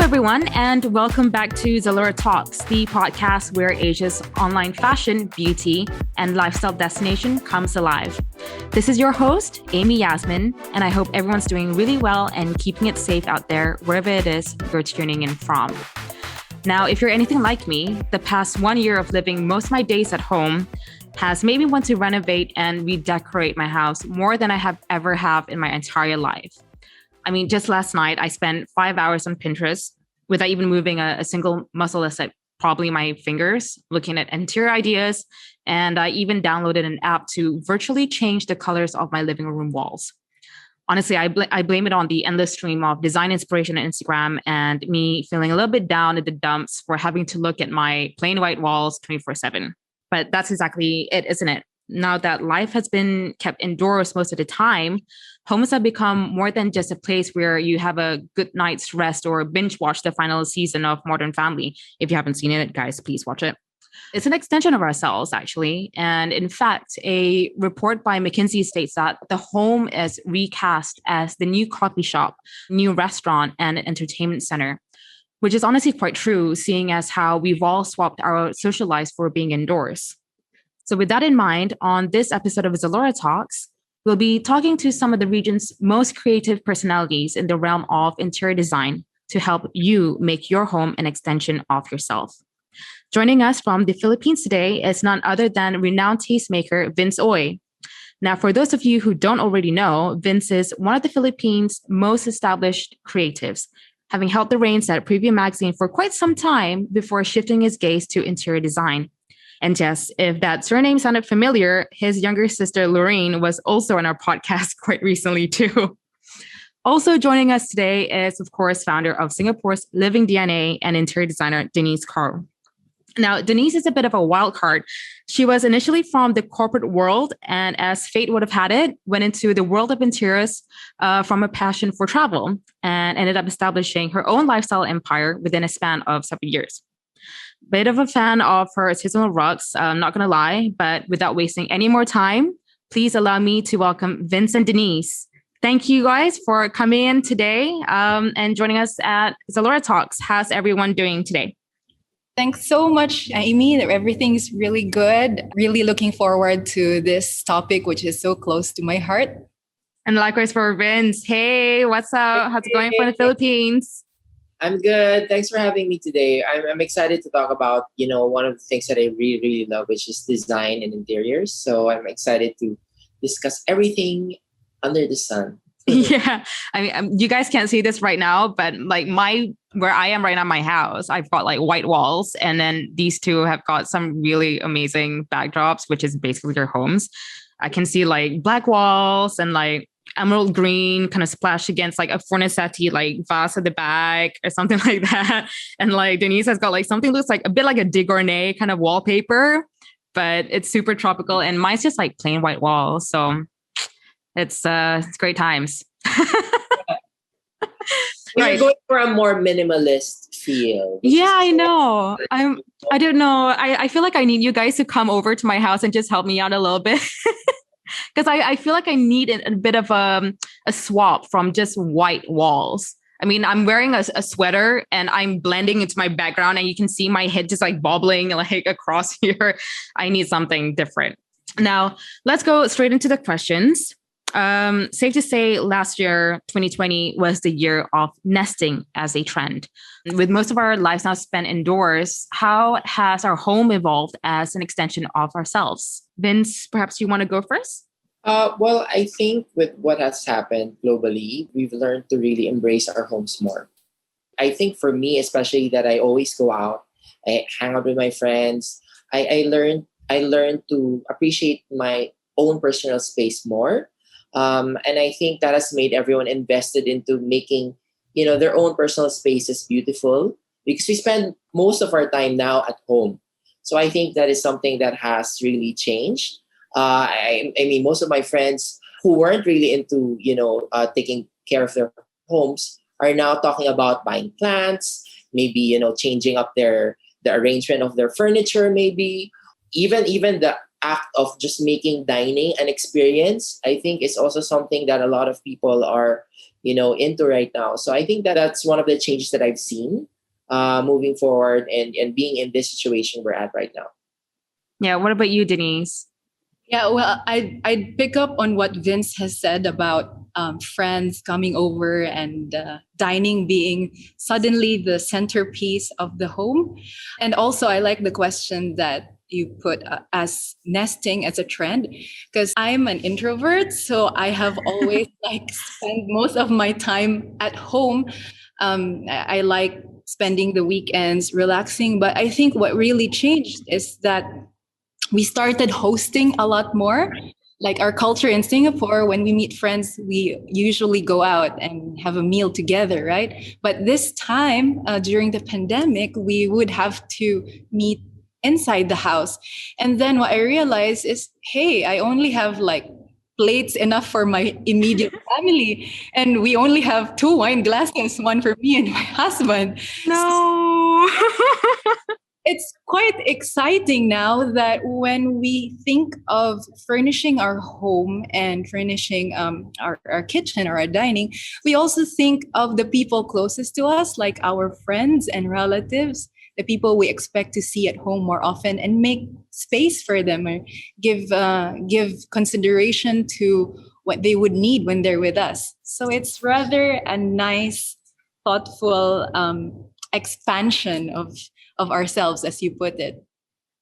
everyone, and welcome back to Zalora Talks, the podcast where Asia's online fashion, beauty, and lifestyle destination comes alive. This is your host, Yasmine, and I hope everyone's doing really well and keeping it safe out there, wherever it is you're tuning in from. Now, if you're anything like me, the past 1 year of living most of my days at home has made me want to renovate and redecorate my house more than I have ever in my entire life. I mean, just last night, I spent 5 hours on Pinterest without even moving a single muscle except probably my fingers, looking at interior ideas. And I even downloaded an app to virtually change the colors of my living room walls. Honestly, I blame it on the endless stream of design inspiration on Instagram and me feeling a little bit down in the dumps for having to look at my plain white walls 24/7. But that's exactly it, isn't it? Now that life has been kept indoors most of the time, homes have become more than just a place where you have a good night's rest or binge watch the final season of Modern Family. If you haven't seen it, guys, please watch it. It's an extension of ourselves, actually. And in fact, a report by McKinsey states that the home is recast as the new coffee shop, new restaurant, and entertainment center, which is honestly quite true, seeing as how we've all swapped our social lives for being indoors. So with that in mind, on this episode of Zalora Talks, we'll be talking to some of the region's most creative personalities in the realm of interior design to help you make your home an extension of yourself. Joining us from the Philippines today is none other than renowned tastemaker Vince Oy. Now, for those of you who don't already know, Vince is one of the Philippines' most established creatives, having held the reins at Preview Magazine for quite some time before shifting his gaze to interior design. And yes, if that surname sounded familiar, his younger sister, Lorraine, was also on our podcast quite recently too. Also joining us today is, of course, founder of Singapore's Living DNA and interior designer, Denise Kaur. Now, Denise is a bit of a wild card. She was initially from the corporate world and, as fate would have had it, went into the world of interiors from a passion for travel and ended up establishing her own lifestyle empire within a span of 7 years. Bit of a fan of her seasonal rugs, I'm not going to lie, but without wasting any more time, please allow me to welcome Vince and Denise. Thank you guys for coming in today and joining us at Zalora Talks. How's everyone doing today? Thanks so much, Amy. Everything's really good. Really looking forward to this topic, which is so close to my heart. And likewise for Vince. Hey, what's up? How's it going for the Philippines? I'm good. Thanks for having me today. I'm excited to talk about, one of the things that I really, really love, which is design and interiors. So I'm excited to discuss everything under the sun. Yeah. I mean, you guys can't see this right now, but like where I am right now, my house, I've got like white walls. And then these two have got some really amazing backdrops, which is basically their homes. I can see like black walls and like emerald green kind of splash against like a Fornasetti like vase at the back or something like that. And like Denise has got like something looks like a bit like a de Gournay kind of wallpaper, but it's super tropical. And mine's just like plain white walls. So it's great times. We're going for a more minimalist feel. Yeah, I know. I don't know. I feel like I need you guys to come over to my house and just help me out a little bit. Because I feel like I need a bit of a swap from just white walls. I mean, I'm wearing a sweater and I'm blending into my background and you can see my head just like bobbling like across here. I need something different. Now, let's go straight into the questions. Safe to say last year, 2020 was the year of nesting as a trend. With most of our lives now spent indoors, how has our home evolved as an extension of ourselves? Vince, perhaps you want to go first? Well, I think with what has happened globally, we've learned to really embrace our homes more. I think for me, especially that I always go out, I hang out with my friends. I learned to appreciate my own personal space more. And I think that has made everyone invested into making, their own personal spaces beautiful because we spend most of our time now at home. So I think that is something that has really changed. I mean, most of my friends who weren't really into, taking care of their homes are now talking about buying plants, maybe, changing up the arrangement of their furniture, maybe even the act of just making dining an experience, I think is also something that a lot of people are, into right now. So I think that that's one of the changes that I've seen moving forward and being in this situation we're at right now. Yeah. What about you, Denise? Yeah, well, I'd pick up on what Vince has said about friends coming over and dining being suddenly the centerpiece of the home. And also, I like the question that you put as nesting as a trend, because I'm an introvert, so I have always spent most of my time at home. I like spending the weekends relaxing, but I think what really changed is that we started hosting a lot more. Like our culture in Singapore, when we meet friends, we usually go out and have a meal together, right? But this time during the pandemic, we would have to meet inside the house. And then what I realized is, hey, I only have plates enough for my immediate family. And we only have 2 wine glasses, one for me and my husband. No. It's quite exciting now that when we think of furnishing our home and furnishing our kitchen or our dining, we also think of the people closest to us, like our friends and relatives, the people we expect to see at home more often, and make space for them or give consideration to what they would need when they're with us. So it's rather a nice, thoughtful expansion of ourselves, as you put it.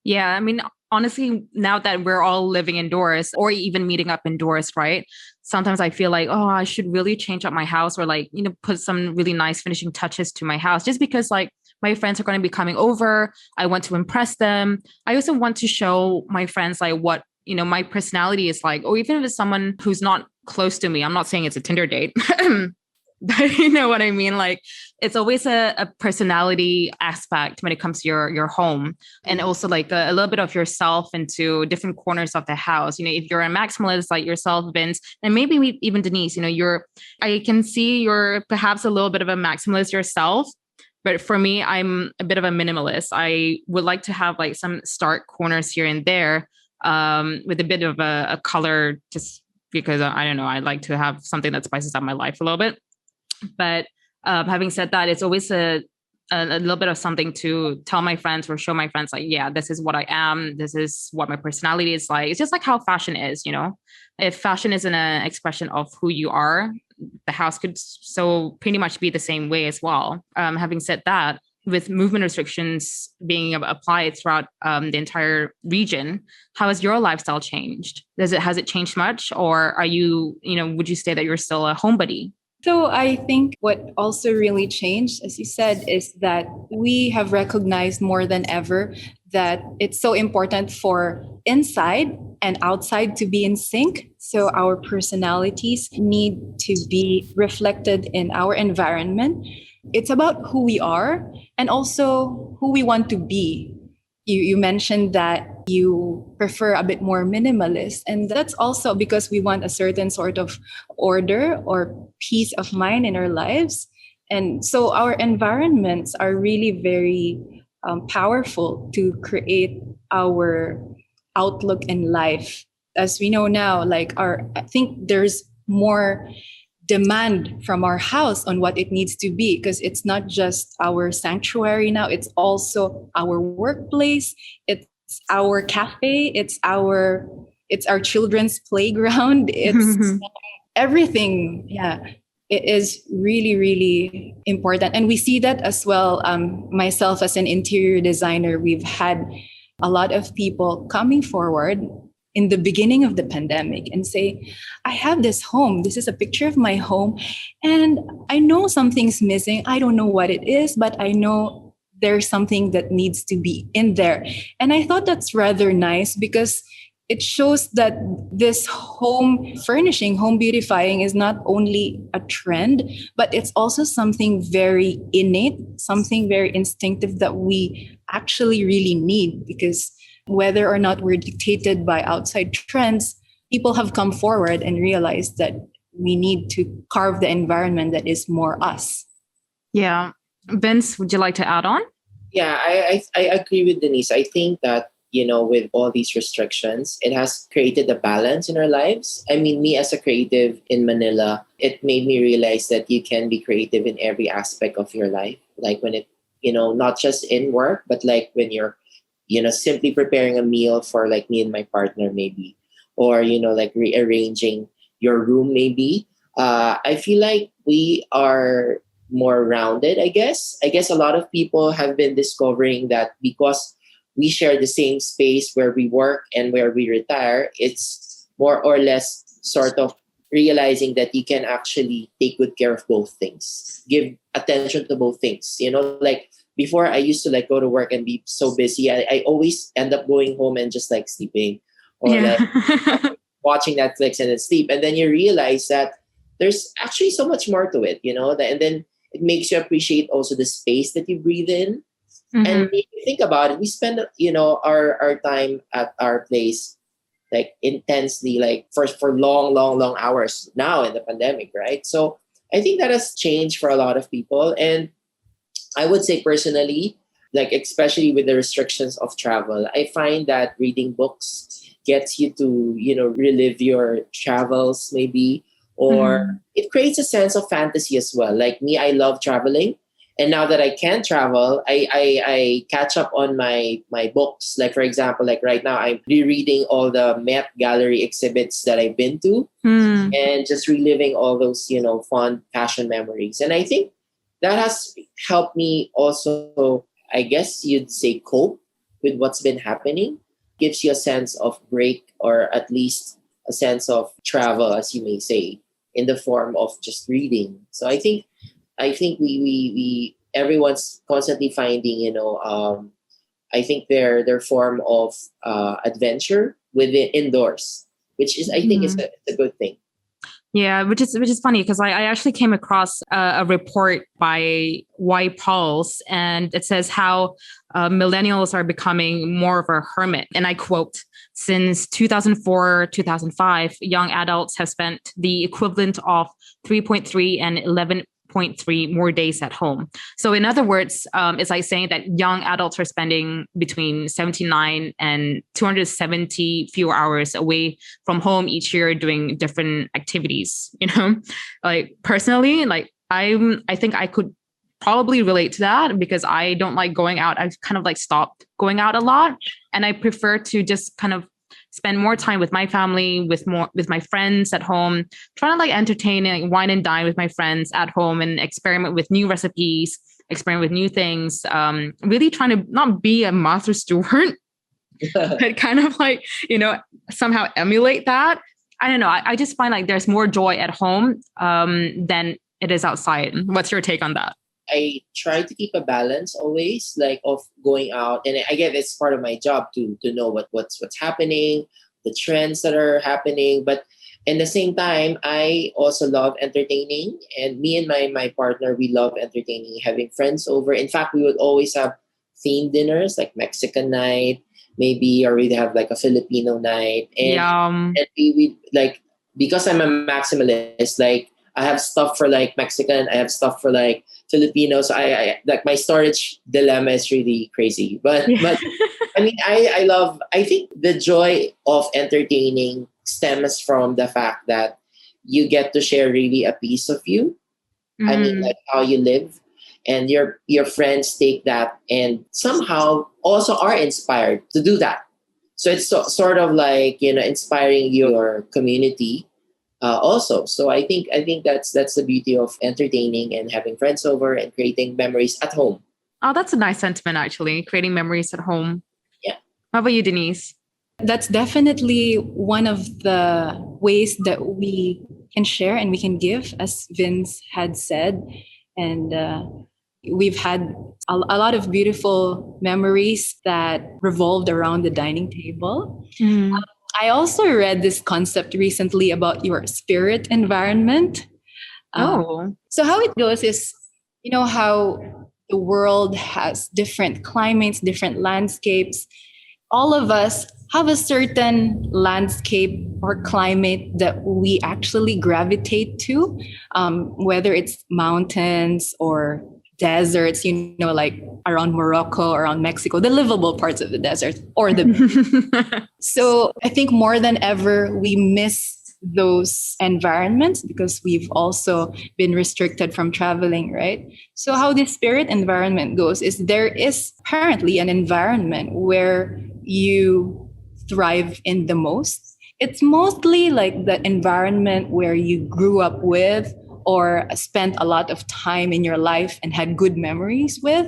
Yeah, I mean, honestly, now that we're all living indoors or even meeting up indoors, right? Sometimes I feel like, oh, I should really change up my house or put some really nice finishing touches to my house just because my friends are going to be coming over. I want to impress them. I also want to show my friends what, my personality is like, or even if it's someone who's not close to me. I'm not saying it's a Tinder date. But you know what I mean? It's always a personality aspect when it comes to your home, and also a little bit of yourself into different corners of the house. If you're a maximalist like yourself, Vince, and maybe even Denise, I can see you're perhaps a little bit of a maximalist yourself. But for me, I'm a bit of a minimalist. I would like to have some stark corners here and there with a bit of a color, just because I don't know, I like to have something that spices up my life a little bit. But having said that, it's always a little bit of something to tell my friends or show my friends, yeah, this is what I am. This is what my personality is like. It's just like how fashion is, If fashion isn't an expression of who you are, the house could so pretty much be the same way as well. Having said that, with movement restrictions being applied throughout the entire region, how has your lifestyle changed? Has it changed much? Or are you, would you say that you're still a homebody? So I think what also really changed, as you said, is that we have recognized more than ever that it's so important for inside and outside to be in sync. So our personalities need to be reflected in our environment. It's about who we are and also who we want to be. You mentioned that you prefer a bit more minimalist. And that's also because we want a certain sort of order or peace of mind in our lives. And so our environments are really very powerful to create our outlook in life. As we know now, I think there's more demand from our house on what it needs to be, because it's not just our sanctuary now, it's also our workplace, it's our cafe, it's our children's playground, it's everything. Yeah, it is really, really important. And we see that as well. Myself as an interior designer, we've had a lot of people coming forward in the beginning of the pandemic and say, I have this home. This is a picture of my home. And I know something's missing. I don't know what it is, but I know there's something that needs to be in there. And I thought that's rather nice because it shows that this home furnishing, home beautifying is not only a trend, but it's also something very innate, something very instinctive that we actually really need, because whether or not we're dictated by outside trends, people have come forward and realized that we need to carve the environment that is more us. Yeah. Vince, would you like to add on? Yeah, I agree with Denise. I think that, with all these restrictions, it has created a balance in our lives. I mean, me as a creative in Manila, it made me realize that you can be creative in every aspect of your life. Like when it, not just in work, but like when you're, simply preparing a meal for like me and my partner, maybe, or, like rearranging your room, maybe. I feel like we are more rounded, I guess. I guess a lot of people have been discovering that because we share the same space where we work and where we retire, it's more or less sort of realizing that you can actually take good care of both things, give attention to both things. Like before I used to like go to work and be so busy. I always end up going home and just like sleeping or like watching Netflix and then sleep. And then you realize that there's actually so much more to it, and then it makes you appreciate also the space that you breathe in. Mm-hmm. And if you think about it, we spend, our time at our place like intensely, like for long, long, long hours now in the pandemic, right? So I think that has changed for a lot of people. And I would say personally, like especially with the restrictions of travel, I find that reading books gets you to, relive your travels maybe, or it creates a sense of fantasy as well. Like me, I love traveling. And now that I can travel, I catch up on my books. Like, for example, like right now, I'm rereading all the Met Gallery exhibits that I've been to and just reliving all those, fond fashion memories. And I think that has helped me also, I guess you'd say, cope with what's been happening. Gives you a sense of break, or at least a sense of travel, as you may say, in the form of just reading. So I think we everyone's constantly finding, I think their form of adventure within indoors, which is, I think, is a good thing. Yeah, which is funny because I actually came across a report by Y Pulse, and it says how millennials are becoming more of a hermit. And I quote, since 2004, 2005, young adults have spent the equivalent of 3.3 and 11.3 more days at home. So in other words, it's like saying that young adults are spending between 79 and 270 fewer hours away from home each year doing different activities. Like personally, like I think I could probably relate to that because I don't like going out. I've kind of like stopped going out a lot, and I prefer to just kind of spend more time with my family, with my friends at home, trying to like entertain and like, wine and dine with my friends at home and experiment with new recipes, experiment with new things. Really trying to not be a master steward, but kind of like, somehow emulate that. I don't know. I just find like there's more joy at home than it is outside. What's your take on that? I try to keep a balance always, like of going out, and I get it's part of my job to know what's happening, the trends that are happening. But in the same time, I also love entertaining, and me and my partner, we love entertaining, having friends over. In fact, we would always have themed dinners like Mexican night, maybe, or we'd have like a Filipino night, and we like, because I'm a maximalist, like I have stuff for like Mexican, I have stuff for like Filipino. So I like my storage dilemma is really crazy. But I mean, I think the joy of entertaining stems from the fact that you get to share really a piece of you. I mean, like how you live, and your friends take that and somehow also are inspired to do that. So it's sort of like, inspiring your community. Also, so I think that's the beauty of entertaining and having friends over and creating memories at home. Oh, that's a nice sentiment, actually, creating memories at home. Yeah. How about you, Denise? That's definitely one of the ways that we can share and we can give, as Vince had said. And we've had a lot of beautiful memories that revolved around the dining table. I also read this concept recently about your spirit environment. So how it goes is, how the world has different climates, different landscapes. All of us have a certain landscape or climate that we actually gravitate to, whether it's mountains or deserts, like around Morocco, around Mexico, the livable parts of the desert or the So I think more than ever, we miss those environments because we've also been restricted from traveling, right? So how the spirit environment goes is there is apparently an environment where you thrive in the most. It's mostly like the environment where you grew up with or spent a lot of time in your life and had good memories with.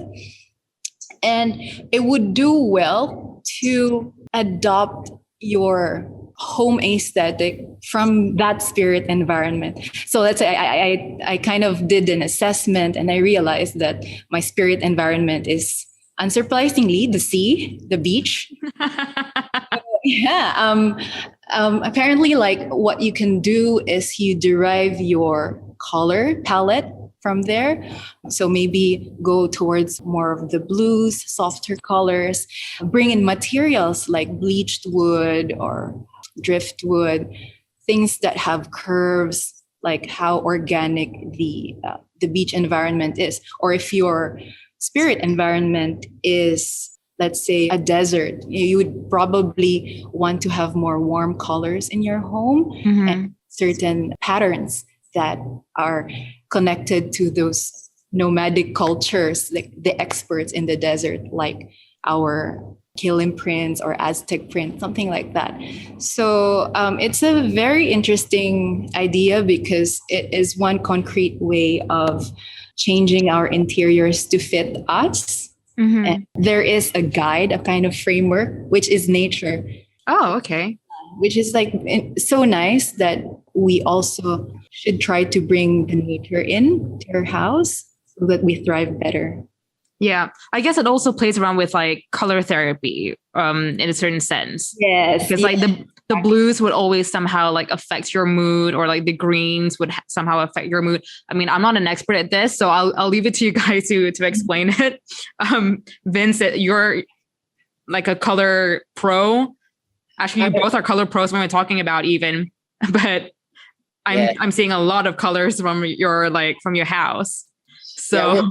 And it would do well to adopt your home aesthetic from that spirit environment. So let's say I kind of did an assessment and I realized that my spirit environment is unsurprisingly the sea, the beach. Yeah. Apparently, like what you can do is you derive your color palette from there. So maybe go towards more of the blues, softer colors, bring in materials like bleached wood or driftwood, things that have curves, like how organic the beach environment is. Or if your spirit environment is, let's say, a desert, you would probably want to have more warm colors in your home and certain patterns that are connected to those nomadic cultures, like the experts in the desert, like our Kilim prints or Aztec print, something like that. So it's a very interesting idea because it is one concrete way of changing our interiors to fit us. And there is a guide, a kind of framework, which is nature. Oh, okay. Which is like so nice that we also should try to bring the nature in to our house so that we thrive better. Yeah, I guess it also plays around with like color therapy in a certain sense. Yes. Because like the blues would always somehow like affect your mood, or like the greens would somehow affect your mood. I mean, I'm not an expert at this, so I'll leave it to you guys to explain it. Vince, you're like a color pro. Actually, you both are color pros when we're talking about even, but I'm seeing a lot of colors from your house. So. Yeah,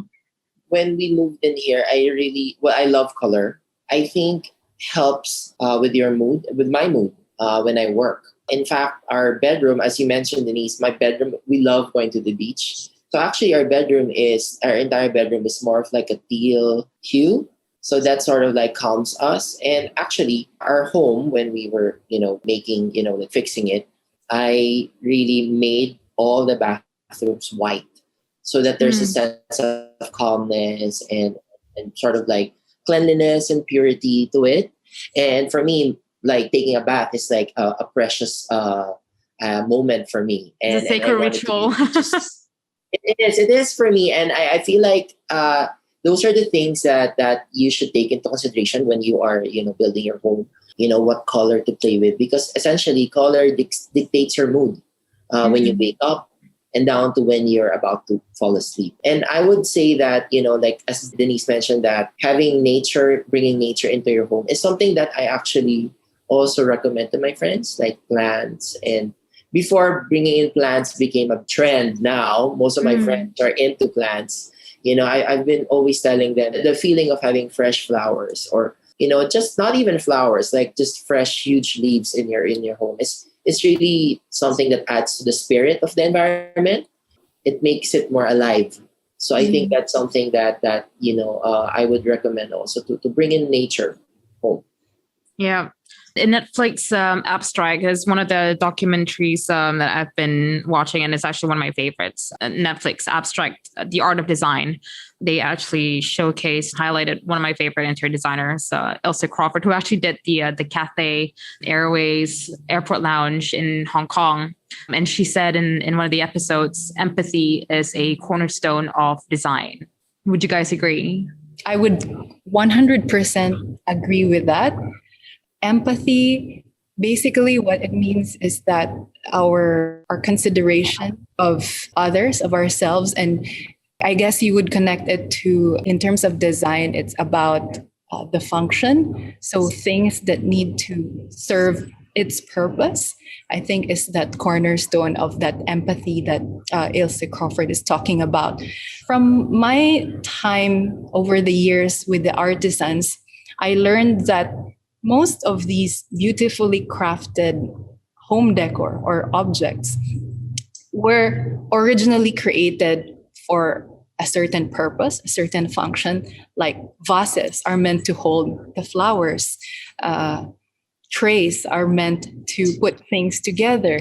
when we moved in here, I love color. I think helps with your mood, with my mood when I work. In fact, our bedroom, as you mentioned, Denise, my bedroom, we love going to the beach. So actually our entire bedroom is more of like a teal hue. So that sort of like calms us. And actually our home, when we were, making, like fixing it, I really made all the bathrooms white, so that there's a sense of calmness and sort of like cleanliness and purity to it. And for me, like taking a bath is like a precious moment for me. And, it's a sacred ritual. It is for me. And I feel like those are the things that you should take into consideration when you are, building your home, what color to play with, because essentially color dictates your mood when you wake up and down to when you're about to fall asleep. And I would say that, like as Denise mentioned, that bringing nature into your home is something that I actually also recommend to my friends, like plants. And before bringing in plants became a trend, now most of my friends are into plants. I've been always telling them the feeling of having fresh flowers, or, just not even flowers, like just fresh, huge leaves in your home it's really something that adds to the spirit of the environment. It makes it more alive. So I think that's something that I would recommend also to bring in nature home. Yeah. In Netflix, Abstract is one of the documentaries that I've been watching, and it's actually one of my favorites. Netflix Abstract, The Art of Design. They actually highlighted one of my favorite interior designers, Elsa Crawford, who actually did the Cathay Airways Airport Lounge in Hong Kong. And she said in one of the episodes, empathy is a cornerstone of design. Would you guys agree? I would 100% agree with that. Empathy, basically what it means is that our consideration of others, of ourselves, and I guess you would connect it to, in terms of design, it's about the function. So things that need to serve its purpose, I think, is that cornerstone of that empathy that Ilse Crawford is talking about. From my time over the years with the artisans, I learned that most of these beautifully crafted home decor or objects were originally created for a certain purpose, a certain function, like vases are meant to hold the flowers. Trays are meant to put things together.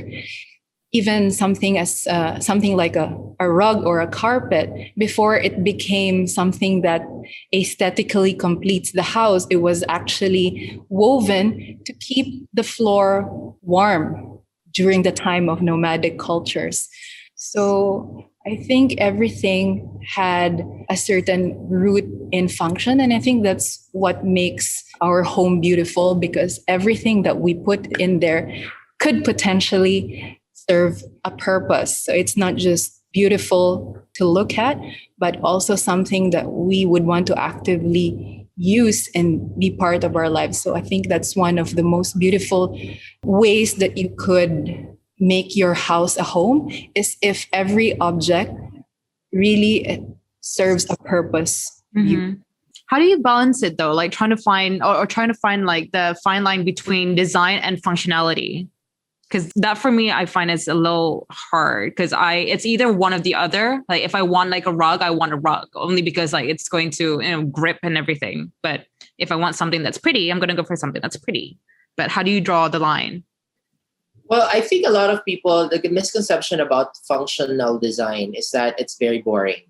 Even something like a rug or a carpet, before it became something that aesthetically completes the house, it was actually woven to keep the floor warm during the time of nomadic cultures. So I think everything had a certain root in function. And I think that's what makes our home beautiful, because everything that we put in there could potentially serve a purpose. So it's not just beautiful to look at, but also something that we would want to actively use and be part of our lives. So I think that's one of the most beautiful ways that you could make your house a home, is if every object really serves a purpose. How do you balance it though? Like trying to find like the fine line between design and functionality? Because that for me, I find is a little hard, because it's either one or the other. Like if I want like a rug, I want a rug only because like it's going to grip and everything. But if I want something that's pretty, I'm going to go for something that's pretty. But how do you draw the line? Well, I think a lot of people, the misconception about functional design is that it's very boring.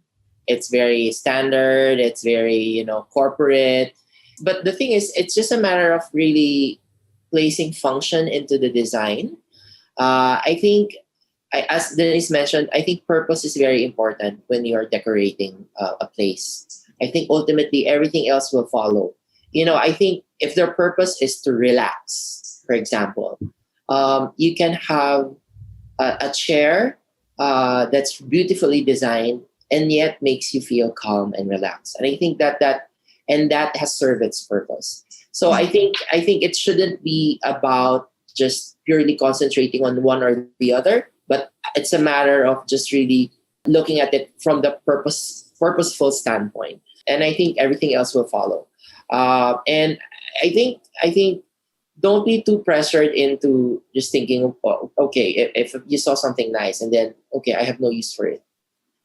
It's very standard. It's very, corporate. But the thing is, it's just a matter of really placing function into the design. I think, as Denise mentioned, I think purpose is very important when you are decorating a place. I think ultimately everything else will follow. I think if their purpose is to relax, for example, you can have a chair that's beautifully designed and yet makes you feel calm and relaxed. And I think that has served its purpose. So I think it shouldn't be about just purely concentrating on one or the other, but it's a matter of just really looking at it from the purposeful standpoint. And I think everything else will follow. And I think don't be too pressured into just thinking, okay, if you saw something nice and then, okay, I have no use for it.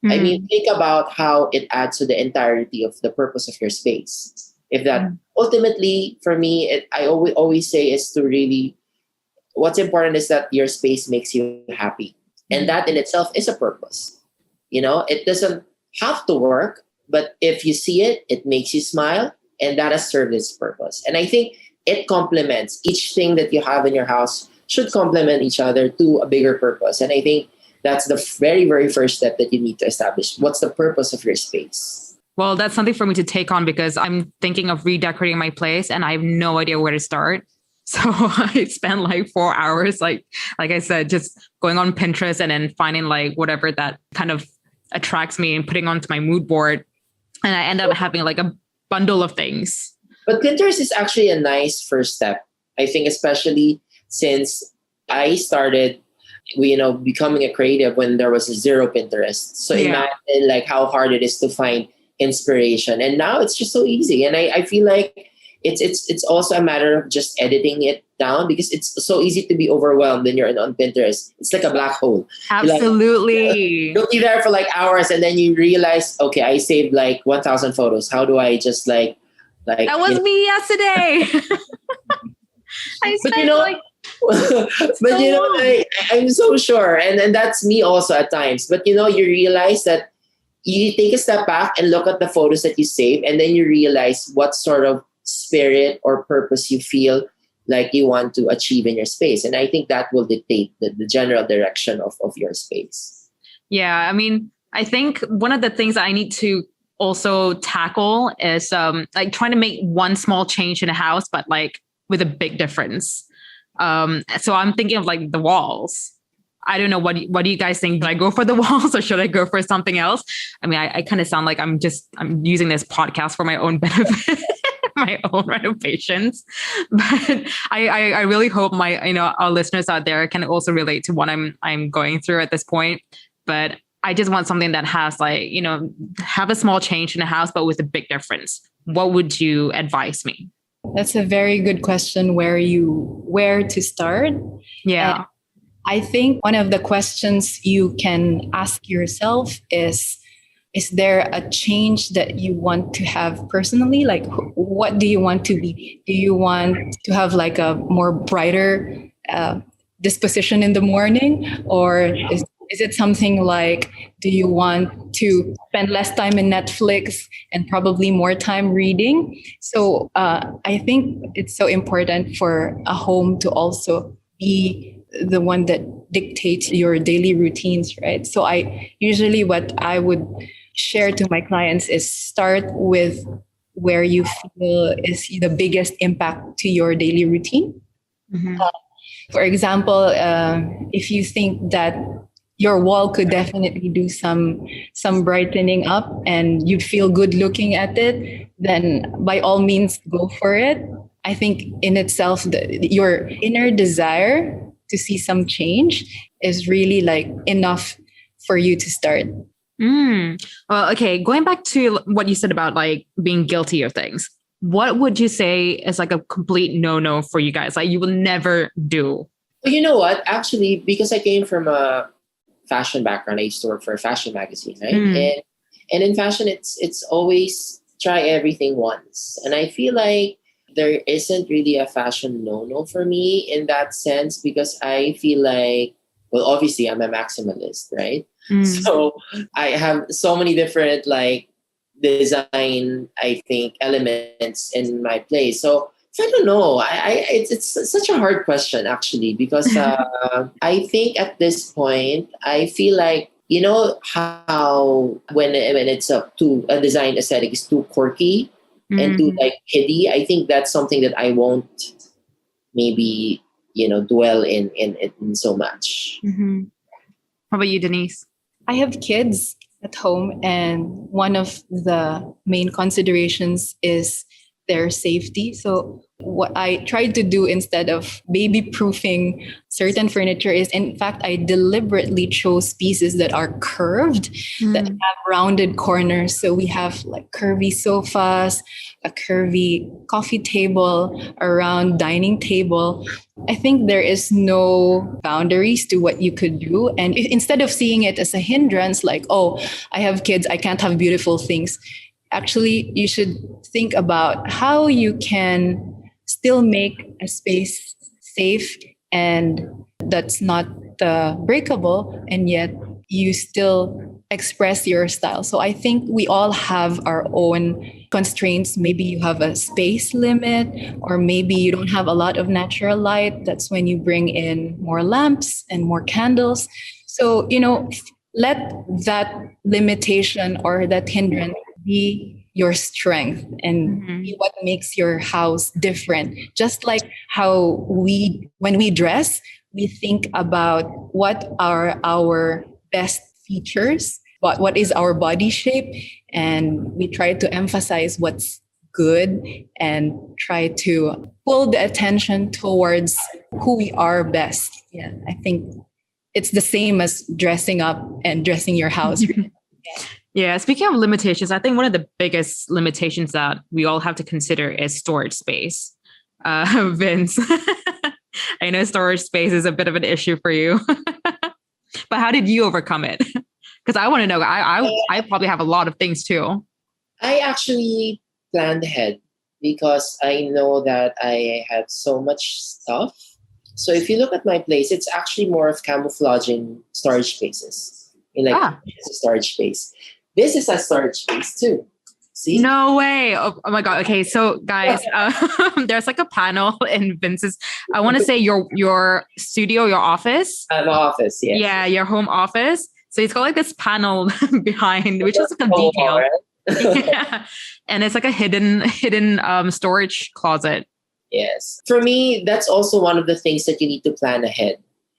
I mean, think about how it adds to the entirety of the purpose of your space. If that ultimately, for me, I always say is to really, what's important is that your space makes you happy. And that in itself is a purpose. It doesn't have to work, but if you see it, it makes you smile, and that has served its purpose. And I think it complements each thing that you have in your house should complement each other to a bigger purpose. And I think that's the very, very first step that you need to establish. What's the purpose of your space? Well, that's something for me to take on, because I'm thinking of redecorating my place and I have no idea where to start. So I spend like 4 hours, like I said, just going on Pinterest and then finding like whatever that kind of attracts me and putting onto my mood board. And I end up having like a bundle of things. But Pinterest is actually a nice first step. I think, especially since I started, becoming a creative when there was zero Pinterest. So imagine like how hard it is to find inspiration. And now it's just so easy. And I feel like it's also a matter of just editing it down, because it's so easy to be overwhelmed when you're on Pinterest. It's like a black hole. Absolutely. You'll be there for like hours and then you realize, okay, I saved like 1,000 photos. How do I just like that was me yesterday. I spent I'm so sure. And that's me also at times. But you realize that you take a step back and look at the photos that you save, and then you realize what sort of spirit or purpose you feel like you want to achieve in your space. And I think that will dictate the general direction of your space. Yeah. I mean, I think one of the things that I need to also tackle is like trying to make one small change in a house, but like with a big difference. So I'm thinking of like the walls. I don't know. What do you guys think? Should I go for the walls or should I go for something else? I mean, I kind of sound like I'm using this podcast for my own benefit, my own renovations. But I really hope my, our listeners out there can also relate to what I'm going through at this point. But I just want something that has have a small change in the house, but with a big difference. What would you advise me? That's a very good question. Where to start? Yeah. And I think one of the questions you can ask yourself is there a change that you want to have personally? Like, what do you want to be? Do you want to have like a more brighter disposition in the morning? Or is it something like, do you want to spend less time in Netflix and probably more time reading? So I think it's so important for a home to also be the one that dictates your daily routines, right? So what I would share to my clients is start with where you feel is the biggest impact to your daily routine. Mm-hmm. For example, if you think that your wall could definitely do some brightening up and you'd feel good looking at it, then by all means go for it. I think in itself, your inner desire to see some change is really like enough for you to start. Well, okay. Going back to what you said about like being guilty of things, what would you say is like a complete no-no for you guys? Like you will never do? Well, you know what? Actually, because I came from a fashion background, I used to work for a fashion magazine, right? And in fashion, it's always try everything once. And I feel like there isn't really a fashion no-no for me in that sense, because I feel like, well, obviously I'm a maximalist, right? So I have so many different like design, I think, elements in my place. So I don't know. It's such a hard question actually, because I think at this point I feel like, you know how when it's a design aesthetic is too quirky and too like kiddie, I think that's something that I won't maybe dwell in so much. Mm-hmm. How about you, Denise? I have kids at home, and one of the main considerations is their safety. So what I tried to do instead of baby proofing certain furniture is, in fact, I deliberately chose pieces that are curved, that have rounded corners. So we have like curvy sofas, a curvy coffee table, a round dining table. I think there is no boundaries to what you could do. And instead of seeing it as a hindrance, like, oh, I have kids, I can't have beautiful things. Actually, you should think about how you can still make a space safe and that's not breakable, and yet you still express your style. So I think we all have our own constraints. Maybe you have a space limit, or maybe you don't have a lot of natural light. That's when you bring in more lamps and more candles. So, let that limitation or that hindrance be your strength and be what makes your house different. Just like how when we dress, we think about what are our best features, what is our body shape, and we try to emphasize what's good and try to pull the attention towards who we are best. Yeah, I think it's the same as dressing up and dressing your house. Yeah, speaking of limitations, I think one of the biggest limitations that we all have to consider is storage space. Vince, I know storage space is a bit of an issue for you, but how did you overcome it? Because I want to know, I probably have a lot of things too. I actually planned ahead because I know that I have so much stuff. So if you look at my place, it's actually more of camouflaging storage spaces. It's a storage space. This is a storage space too. See? No way. Oh my God. Okay. So guys, there's like a panel in Vince's, I want to say your studio, your office. My office, yes. Yeah, your home office. So it's got like this panel behind, which is like a detail. Right? Yeah. And it's like a hidden storage closet. Yes. For me, that's also one of the things that you need to plan ahead.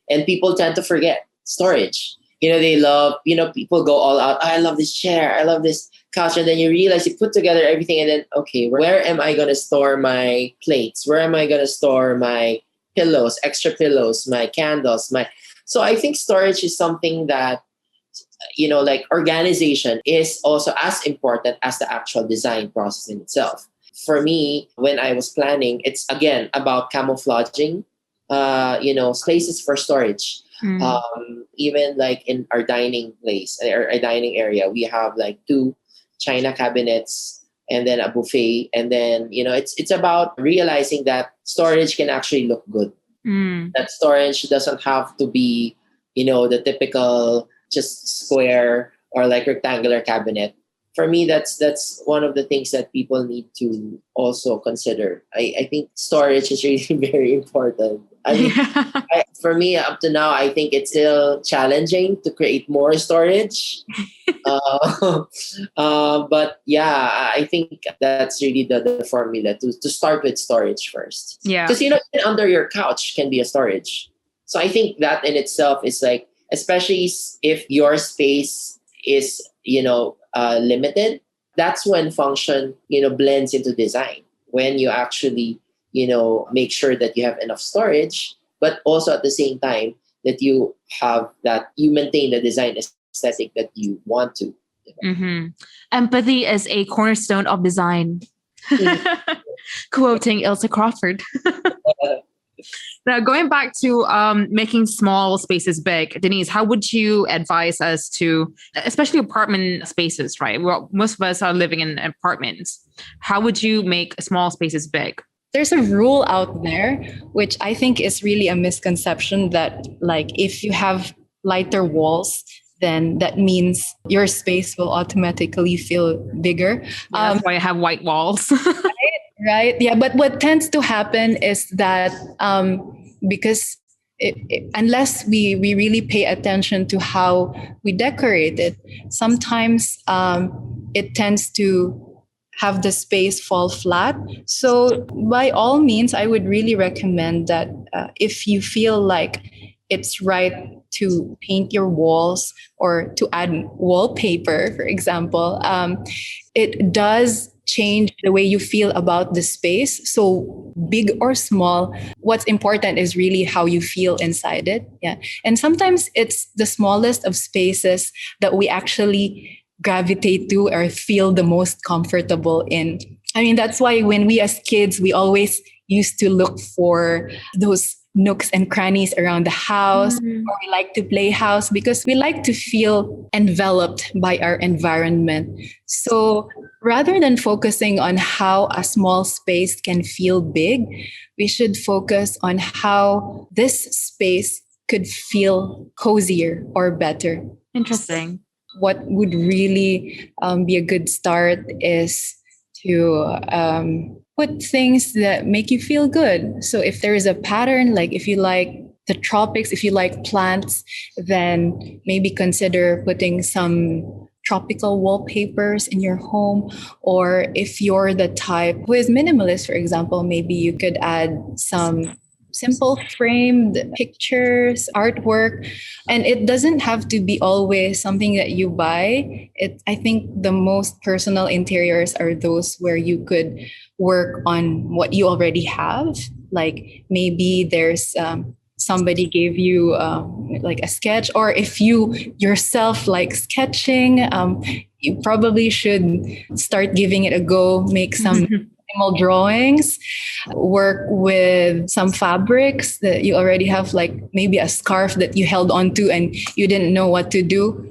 And people tend to forget storage. They love, people go all out. "Oh, I love this chair. I love this couch." And then you realize you put together everything and then, okay, where am I going to store my plates? Where am I going to store my pillows, extra pillows, my candles, so I think storage is something that, like organization is also as important as the actual design process in itself. For me, when I was planning, it's again about camouflaging, spaces for storage. Even like in our dining place or our dining area, we have like 2 china cabinets and then a buffet. And then, it's about realizing that storage can actually look good. That storage doesn't have to be, the typical just square or like rectangular cabinet. For me, that's one of the things that people need to also consider. I think storage is really very important. I mean, for me, up to now, I think it's still challenging to create more storage. But yeah, I think that's really the formula to start with storage first. Yeah. Because, even under your couch can be a storage. So I think that in itself is like, especially if your space is, limited, that's when function, blends into design. When you actually, make sure that you have enough storage, but also at the same time that you maintain the design aesthetic that you want to. Empathy is a cornerstone of design. Quoting Ilsa Crawford. Now, going back to making small spaces big, Denise, how would you advise us to, especially apartment spaces, right? Well, most of us are living in apartments. How would you make small spaces big? There's a rule out there, which I think is really a misconception, that like if you have lighter walls, then that means your space will automatically feel bigger. Yeah, that's why I have white walls. Right. Yeah. But what tends to happen is that because unless we really pay attention to how we decorate it, sometimes it tends to have the space fall flat. So by all means, I would really recommend that if you feel like it's right to paint your walls or to add wallpaper, for example, it does change the way you feel about the space. So big or small, what's important is really how you feel inside it. Yeah. And sometimes it's the smallest of spaces that we actually gravitate to or feel the most comfortable in. I mean, that's why when we as kids, we always used to look for those nooks and crannies around the house, or we like to play house because we like to feel enveloped by our environment. So rather than focusing on how a small space can feel big, we should focus on how this space could feel cozier or better. Interesting. What would really be a good start is to put things that make you feel good. So if there is a pattern, like if you like the tropics, if you like plants, then maybe consider putting some tropical wallpapers in your home. Or if you're the type who is minimalist, for example, maybe you could add some simple framed pictures, artwork. And it doesn't have to be always something that you buy. I think the most personal interiors are those where you could work on what you already have. Like maybe there's somebody gave you like a sketch, or if you yourself like sketching, you probably should start giving it a go, make some minimal drawings, work with some fabrics that you already have, like maybe a scarf that you held onto and you didn't know what to do.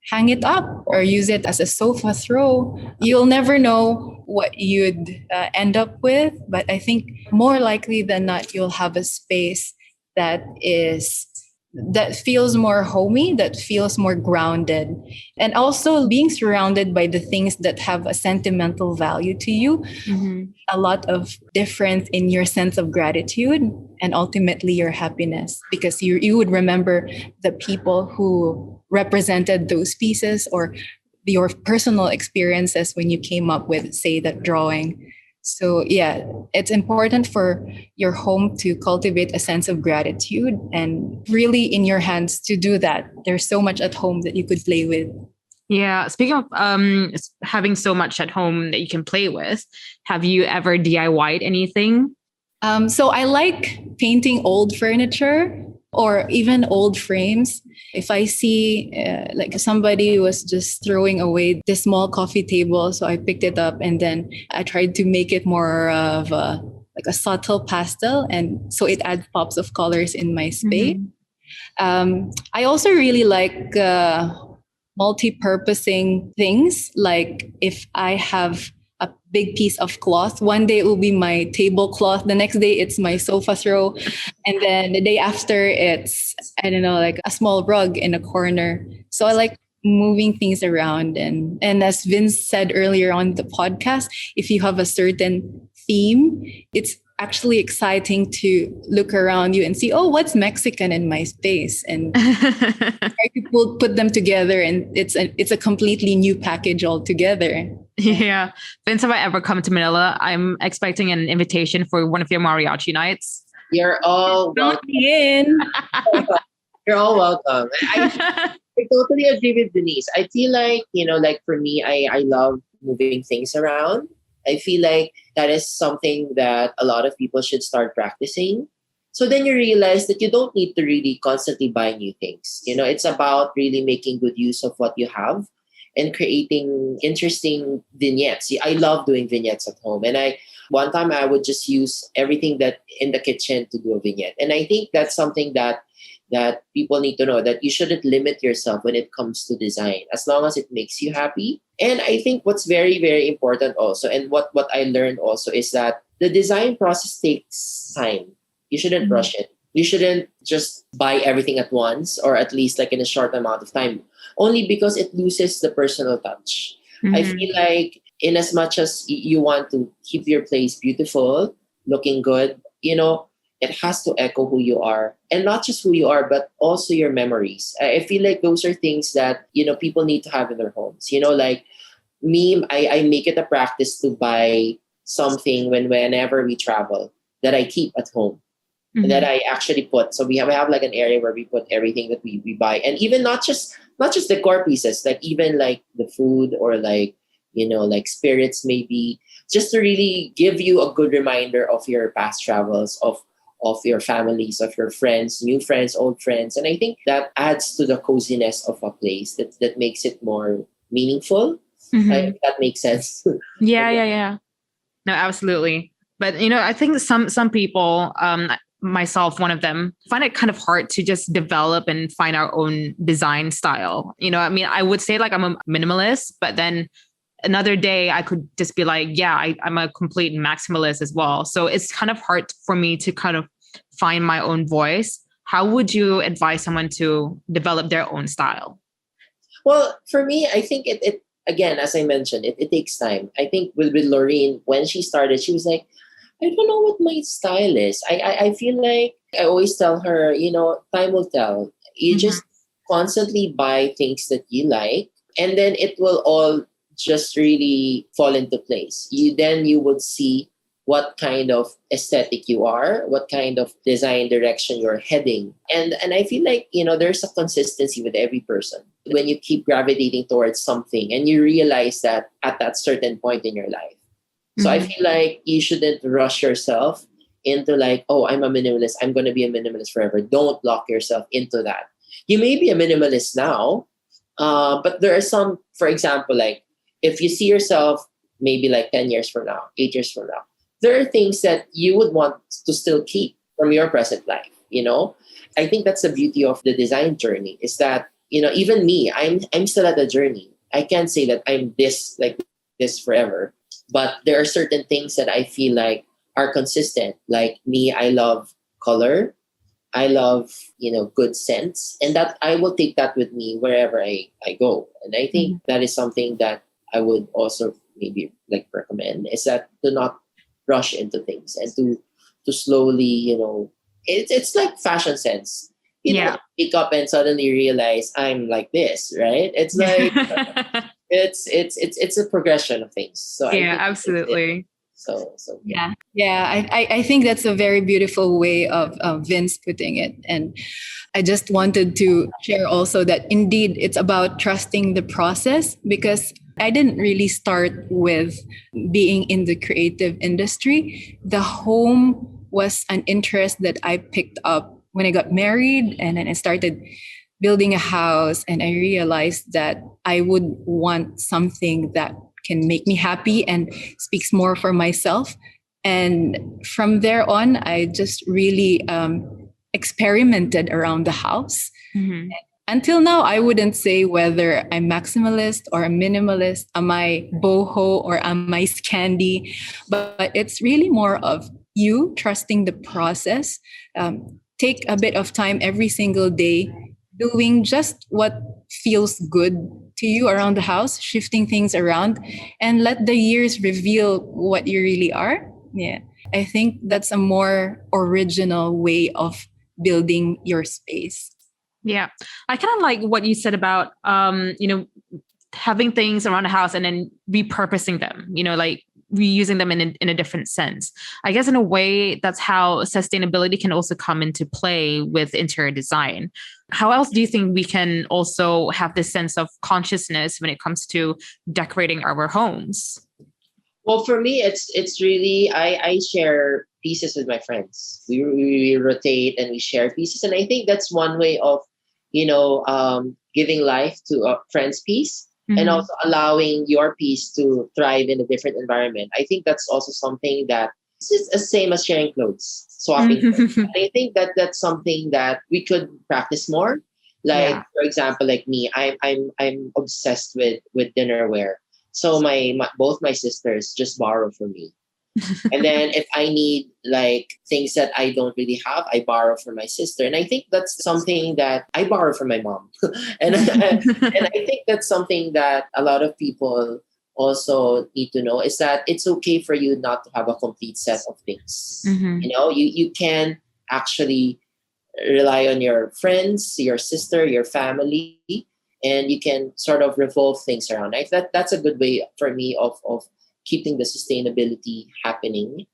Hang it up or use it as a sofa throw. You'll never know what you'd end up with, but I think more likely than not, you'll have a space that feels more homey, that feels more grounded. And also being surrounded by the things that have a sentimental value to you, a lot of difference in your sense of gratitude and ultimately your happiness, because you would remember the people who represented those pieces or your personal experiences when you came up with, say, that drawing. So yeah, it's important for your home to cultivate a sense of gratitude, and really in your hands to do that. There's so much at home that you could play with. Yeah. Speaking of having so much at home that you can play with, have you ever DIY'd anything? So I like painting old furniture or even old frames. If I see like somebody was just throwing away this small coffee table, so I picked it up and then I tried to make it more of like a subtle pastel, and so it adds pops of colors in my space. Mm-hmm. I also really like multi-purposing things. Like if I have a big piece of cloth, one day it will be my tablecloth, the next day it's my sofa throw, and then the day after it's, I don't know, like a small rug in a corner. So I like moving things around, and as Vince said earlier on the podcast, if you have a certain theme, it's actually exciting to look around you and see, oh, what's Mexican in my space, and try to put them together, and it's a completely new package altogether. Yeah. Vince, have I ever come to Manila? I'm expecting an invitation for one of your mariachi nights. You're all welcome. In. You're all welcome. I totally agree with Denise. I feel like, like for me, I love moving things around. I feel like that is something that a lot of people should start practicing. So then you realize that you don't need to really constantly buy new things. It's about really making good use of what you have and creating interesting vignettes. See, I love doing vignettes at home. And one time I would just use everything that in the kitchen to do a vignette. And I think that's something that people need to know, that you shouldn't limit yourself when it comes to design, as long as it makes you happy. And I think what's very, very important also, and what I learned also, is that the design process takes time. You shouldn't rush it. You shouldn't just buy everything at once, or at least like in a short amount of time, only because it loses the personal touch. I feel like in as much as you want to keep your place beautiful, looking good, it has to echo who you are, and not just who you are, but also your memories. I feel like those are things that, people need to have in their homes. Like me, I make it a practice to buy something whenever we travel that I keep at home. That I actually put. So we have like an area where we put everything that we buy. And even not just decor pieces, like even like the food, or like, like spirits maybe, just to really give you a good reminder of your past travels, of your families, of your friends, new friends, old friends. And I think that adds to the coziness of a place, that makes it more meaningful. If that makes sense. Yeah. No, absolutely. But, I think some people, myself, one of them, find it kind of hard to just develop and find our own design style. I would say like I'm a minimalist, but then another day I could just be like, yeah, I'm a complete maximalist as well. So it's kind of hard for me to kind of find my own voice. How would you advise someone to develop their own style? Well, for me, I think it again, as I mentioned, it takes time. I think with Lorene, when she started, she was like, I don't know what my style is. I feel like I always tell her, time will tell. You just constantly buy things that you like, and then it will all just really fall into place. You would see what kind of aesthetic you are, what kind of design direction you're heading. And I feel like, there's a consistency with every person. When you keep gravitating towards something and you realize that at that certain point in your life. So I feel like you shouldn't rush yourself into like, oh, I'm a minimalist, I'm going to be a minimalist forever. Don't lock yourself into that. You may be a minimalist now, but there are some, for example, like if you see yourself maybe like 10 years from now, 8 years from now, there are things that you would want to still keep from your present life. I think that's the beauty of the design journey, is that, even me, I'm still at the journey. I can't say that I'm this forever. But there are certain things that I feel like are consistent. Like me, I love color. I love, good scents. And that I will take that with me wherever I go. And I think that is something that I would also maybe like recommend, is that to not rush into things, and to slowly, it's like fashion sense. You don't pick up and suddenly realize I'm like this, right? It's like it's a progression of things. So yeah, absolutely. So I think that's a very beautiful way of Vince putting it. And I just wanted to share also that indeed it's about trusting the process, because I didn't really start with being in the creative industry. The home was an interest that I picked up when I got married, and then I started building a house, and I realized that I would want something that can make me happy and speaks more for myself. And from there on, I just really experimented around the house. Mm-hmm. Until now, I wouldn't say whether I'm maximalist or a minimalist. Am I boho or am I scandy? But it's really more of you trusting the process. Take a bit of time every single day doing just what feels good to you around the house, shifting things around, and let the years reveal what you really are. Yeah. I think that's a more original way of building your space. Yeah. I kind of like what you said about, having things around the house and then repurposing them, like reusing them in a different sense. I guess in a way, that's how sustainability can also come into play with interior design. How else do you think we can also have this sense of consciousness when it comes to decorating our homes? Well, for me, it's really I share pieces with my friends. We rotate and we share pieces, and I think that's one way of giving life to a friend's piece, and also allowing your piece to thrive in a different environment. I think that's also something that it's just the same as sharing clothes, swapping clothes. I think that that's something that we could practice more. Like for example, like me, I'm obsessed with dinnerware. So my both my sisters just borrow from me. And then if I need like things that I don't really have, I borrow from my sister. And I think that's something that I borrow from my mom. and and I think that's something that a lot of people also need to know, is that it's okay for you not to have a complete set of things. You can actually rely on your friends, your sister, your family, and you can sort of revolve things around. That's a good way for me of keeping the sustainability happening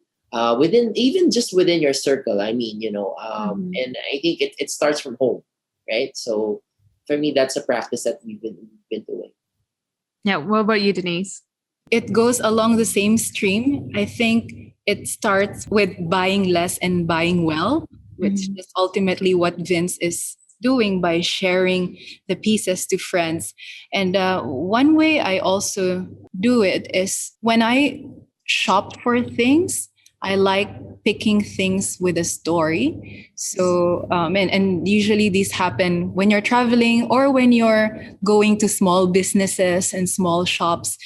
within, even just within your circle. I mean, and I think it starts from home, right? So for me, that's a practice that we've been doing. Yeah. What about you, Denise? It goes along the same stream. I think it starts with buying less and buying well, which is ultimately what Vince is doing by sharing the pieces to friends. And one way I also do it is when I shop for things, I like picking things with a story. So, and usually these happen when you're traveling or when you're going to small businesses and small shops.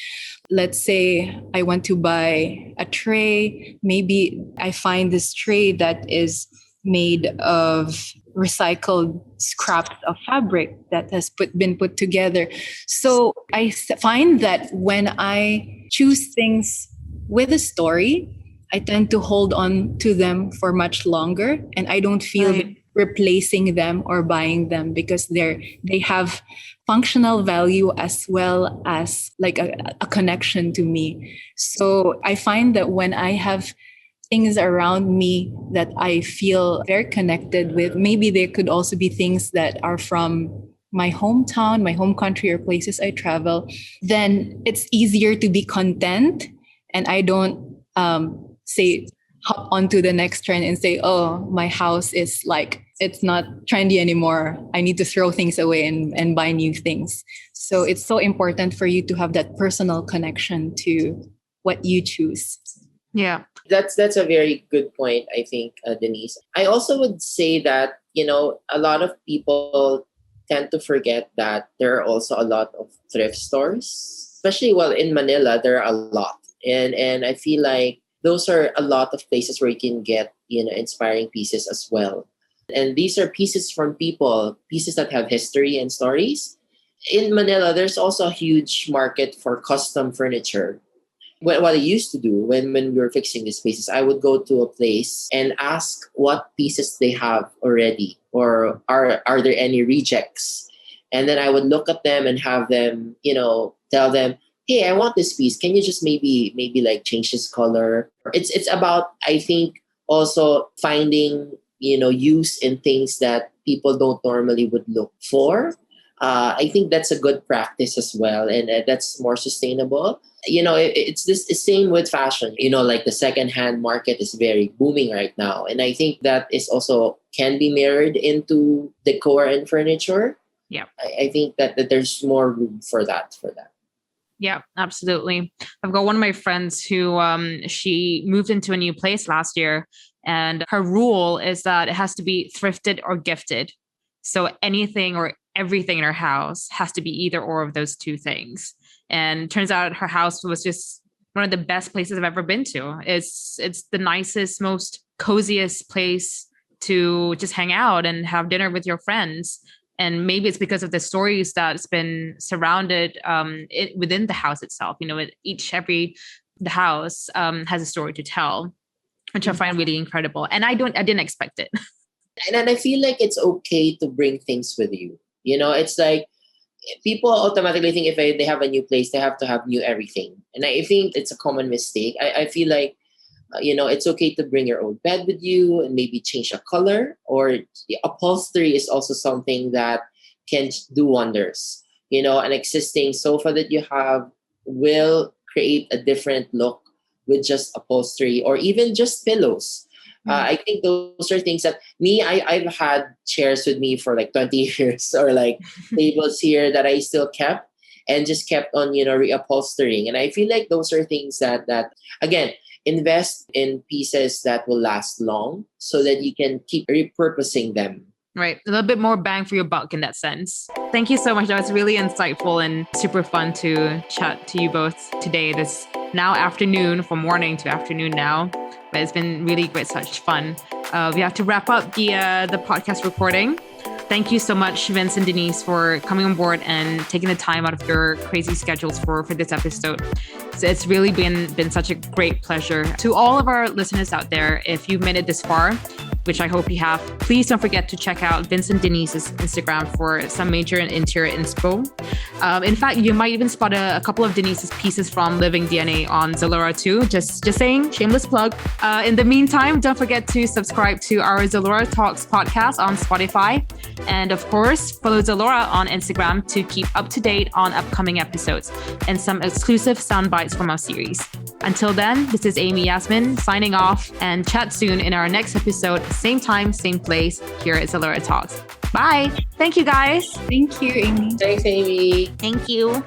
Let's say I want to buy a tray. Maybe I find this tray that is made of recycled scraps of fabric that has been put together. So I find that when I choose things with a story, I tend to hold on to them for much longer, and I don't feel replacing them or buying them, because they have functional value as well as like a connection to me. So I find that when I have things around me that I feel very connected with, maybe there could also be things that are from my hometown, my home country, or places I travel, then it's easier to be content. And I don't say hop onto the next trend and say, oh, my house is like, it's not trendy anymore. I need to throw things away and buy new things. So it's so important for you to have that personal connection to what you choose. Yeah. That's a very good point, I think, Denise. I also would say that, a lot of people tend to forget that there are also a lot of thrift stores, especially in Manila, there are a lot. And I feel like those are a lot of places where you can get, inspiring pieces as well. And these are pieces from people, pieces that have history and stories. In Manila, there's also a huge market for custom furniture. What I used to do when we were fixing these spaces, I would go to a place and ask what pieces they have already, or are there any rejects? And then I would look at them and have them, tell them, hey, I want this piece. Can you just maybe like change this color? It's about, I think, also finding, use in things that people don't normally would look for. I think that's a good practice as well, and that's more sustainable. It's this the same with fashion. Like the secondhand market is very booming right now, and I think that is also can be mirrored into decor and furniture. Yeah, I think that there's more room for that. Yeah, absolutely. I've got one of my friends who she moved into a new place last year, and her rule is that it has to be thrifted or gifted. So anything or everything in her house has to be either or of those two things. And turns out her house was just one of the best places I've ever been to. It's the nicest, most coziest place to just hang out and have dinner with your friends. And maybe it's because of the stories that's been surrounded within the house itself. The house has a story to tell, which I find really incredible. And I didn't expect it. And I feel like it's okay to bring things with you. It's like people automatically think if they have a new place, they have to have new everything. And I think it's a common mistake. I feel like, it's okay to bring your old bed with you and maybe change a color, or the upholstery is also something that can do wonders. An existing sofa that you have will create a different look with just upholstery or even just pillows. I think those are things that I've had chairs with me for like 20 years, or like tables here that I still kept and just kept on, reupholstering. And I feel like those are things that again, invest in pieces that will last long so that you can keep repurposing them. Right. A little bit more bang for your buck in that sense. Thank you so much. That was really insightful and super fun to chat to you both today. This now afternoon, from morning to afternoon now. But it's been really great, such fun. We have to wrap up the podcast recording. Thank you so much, Vince and Denise, for coming on board and taking the time out of your crazy schedules for this episode. So it's really been such a great pleasure. To all of our listeners out there, if you've made it this far, which I hope you have, please don't forget to check out Vince and Denise's Instagram for some major and interior inspo. In fact, you might even spot a couple of Denise's pieces from Living DNA on Zalora too. Just saying, shameless plug. In the meantime, don't forget to subscribe to our Zalora Talks podcast on Spotify. And of course, follow Zalora on Instagram to keep up to date on upcoming episodes and some exclusive sound bites from our series. Until then, this is Yasmine signing off, and chat soon in our next episode, same time, same place, here at Zalora Talks. Bye. Thank you, guys. Thank you, Amy. Thanks, Amy. Thank you.